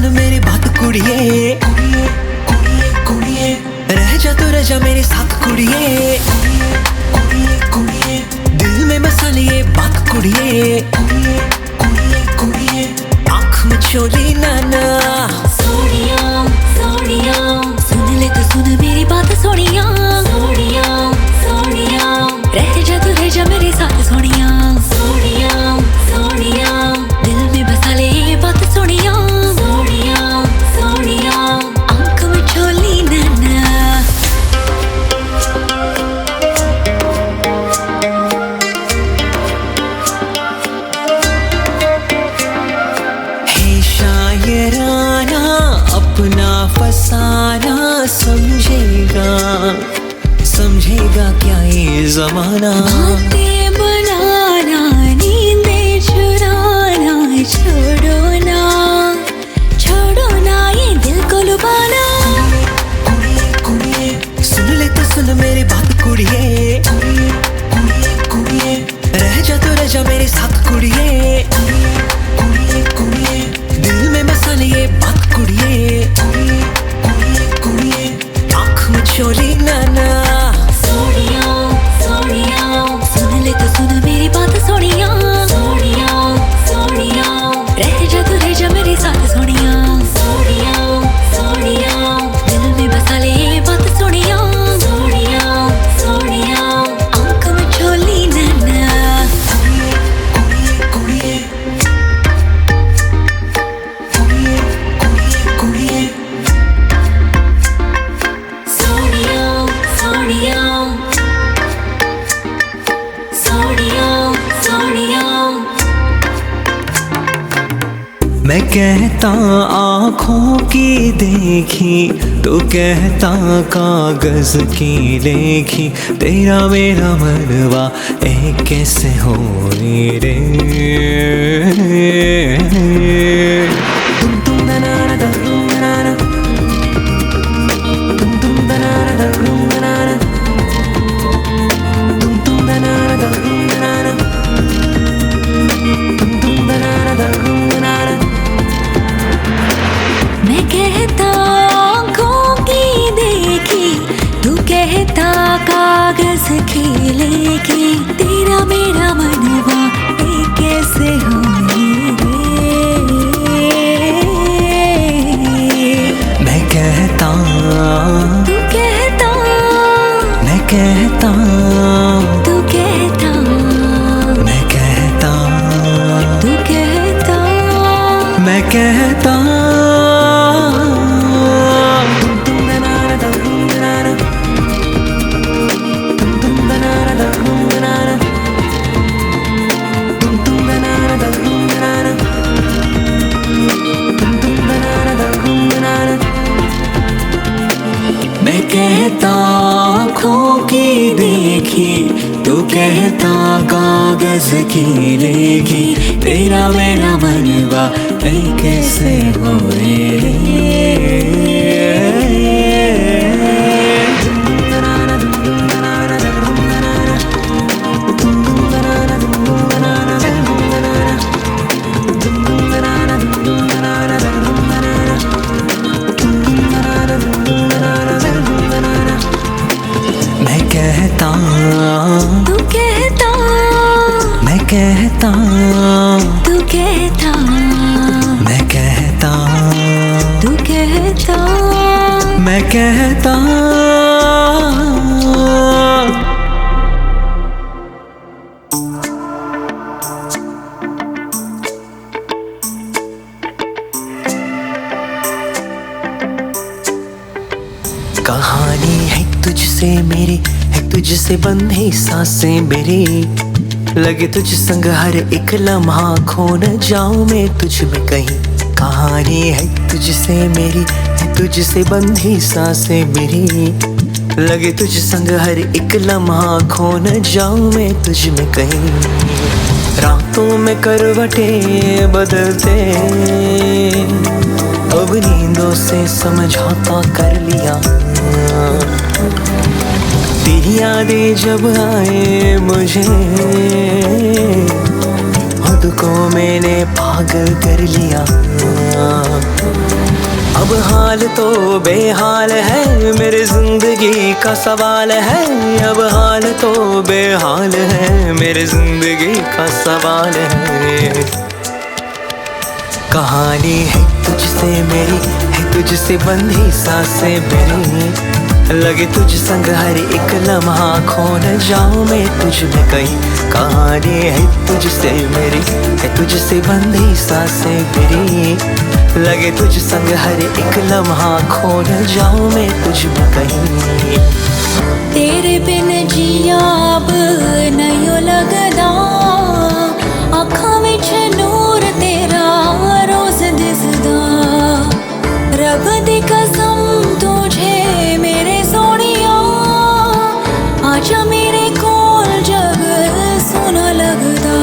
मेरी बात कुड़िए, कुड़िए कुड़िए कुड़िए, रह जा तो रह जा मेरे साथ कुड़िए, कुड़िए कुड़िए, दिल में बसा लिए बात कुड़िए, कुड़िए कुड़िए कुड़िए, आँख में चोली नाना। सोनिया सोनिया, सुन ले तो सुन मेरी बात सोनिया, सोनिया सोनिया, रह जा तू रह जा मेरे साथ सोनिया, सोनिया सोनिया, दिल में बसा ले ये बात सोनिया, सोनिया सोनिया, आँख में चोली नैना। हे शायराना अपना फसाना समझेगा, समझेगा क्या ये जमाना। बातें बनाना नींदें चुराना, छोड़ो ना, छोड़ो ना ये दिल को लुभाना। कुड़िए कुड़िए, सुन ले तो सुन मेरी बात कुड़िए, कुड़िए कुड़िए कुड़िए, रह जा तो रह जा मेरे साथ कुड़िए, कुड़िए कुड़िए, दिल में बसा लिए बात कुड़िए, कुड़िए कुड़िए कुड़िए, आँख में चोली नाना। सोनिया सोनिया, सुन ले तो सुन मेरी बात सोनिया, सोनिया सोनिया, रह जा तू रह जा मेरे साथ सोनिया, सोनिया सोनिया, दिल में बसा ले ये बात सोनिया, सोनिया सोनिया, आँख में चोली नैना। कुड़िए कुड़िए कुड़िए कुड़िए कुड़िए, सोनिया सोनिया, सोनिया सोनिया। मैं कहता आँखों की देखी, तो कहता कागज की लेखी, तेरा मेरा मनवा एक कैसे हो रे। तुम दनाना तुम दनाना, तुम दनाना तुम दनाना, तुम दनाना तुम दनाना, तुम दनाना तुम दनाना। मैं कहता आँखों की देखी, तू कहता कागज की लेखी, तेरा मेरा मनवा एक कैसे हो मैं कहता, तू कहता, मैं कहता, तू कहता, मैं कहता, तू कहता, मैं कहता। मैं कहता आँखों की देखी, तू कहता कागज की लेखी, तेरा मेरा मनवा कैसे हो रे। मैं कहता, तू कहता, मैं कहता, तू कहता, मैं कहता, तू कहता। मैं कहता। कहानी है तुझसे मेरी, है तुझसे बंधी सांसें मेरी, लगे तुझ संग हर एक लम्हा, खो न जाऊं मैं तुझ में कहीं। कहानी है तुझसे मेरी, है तुझसे बंधी सांसें मेरी, लगे तुझ संग हर एक लम्हा, खो न जाऊं मैं तुझ में कहीं। रातों में करवटें बदलते, अब नींदों से समझौता कर लिया। तेरी यादें जब आए मुझे, खुद को मैंने पागल कर लिया। अब हाल तो बेहाल है, मेरी जिंदगी का सवाल है। अब हाल तो बेहाल है, मेरी जिंदगी का सवाल है। कहानी है तुझसे मेरी, है तुझसे बंधी सांसें मेरी। लगे तुझ संग हर एक लम्हा, खो न जाऊं मैं तुझ में कहीं। कहानी है तुझसे मेरी, है तुझसे बंधी सांसें मेरी। लगे तुझ संग हर एक लम्हा, खो न जाऊं मैं तुझ में कहीं। तेरे बिन जिया अब नहीं लगदा, अखां विच नूर तेरा रोज दिसदा। रब दी कसम तुझे मेरे सोनिया, आजा मेरे कोल जग सोना लगदा।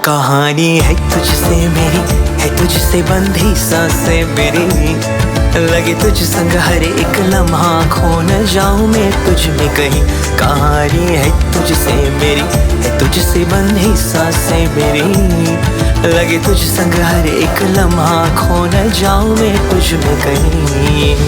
कहानी है तुझसे मेरी, है तुझसे बंधी सांसें मेरी। लगे तुझ संग हर एक लम्हा, खो न जाऊं मैं तुझ में कहीं। कहानी है तुझसे मेरी, है तुझसे बंधी सांसें मेरी। लगे तुझ संग हर एक लम्हा, खो न जाऊं मैं तुझ में कहीं।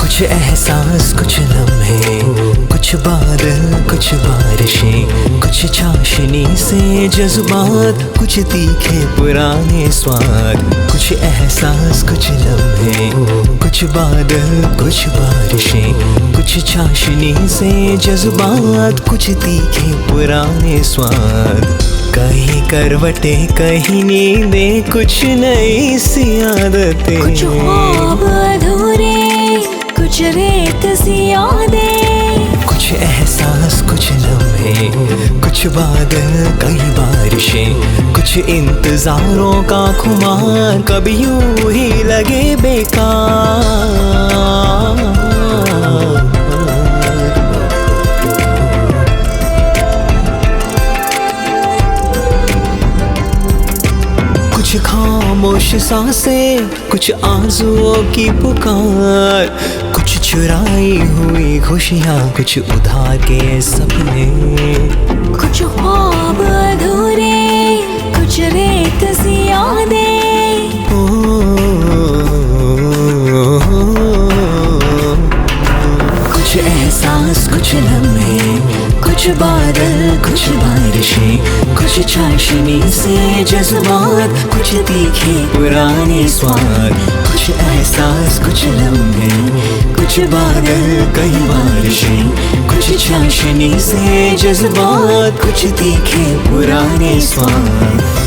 कुछ एहसास, कुछ लम्हे, कुछ बादल, कुछ बारिशें, कुछ चाशनी से जज्बात, कुछ तीखे पुराने स्वाद। कुछ एहसास, कुछ लम्हे, कुछ बादल, कुछ बारिशें, कुछ चाशनी से जज्बात, कुछ तीखे पुराने स्वाद। कहीं करवटे, कहीं नींदें, कुछ नई सी आदतें। कुछ ख्वाब अधूरे, कुछ रेत सी यादें। कुछ एहसास, कुछ लम्हे, कुछ बादल, कई बारिशें, कुछ इंतजारों का खुमार, कभी यूं ही लगे बेकार। कुछ खामोश सांसें, कुछ आंसुओं की पुकार, कुछ चुराई हुई खुशियाँ, कुछ उधार के सपने। कुछ ख्वाब अधूरे, कुछ रेत सी यादें। कुछ एहसास, कुछ लम्हे, कुछ बादल, कुछ बारिशें, कुछ चाशनी से जज्बात, कुछ तीखे पुराने स्वाद। कुछ एहसास, कुछ लम्हे, कुछ बादल, कई बारिशें, कुछ चाशनी से जज्बात, कुछ तीखे पुराने स्वाद।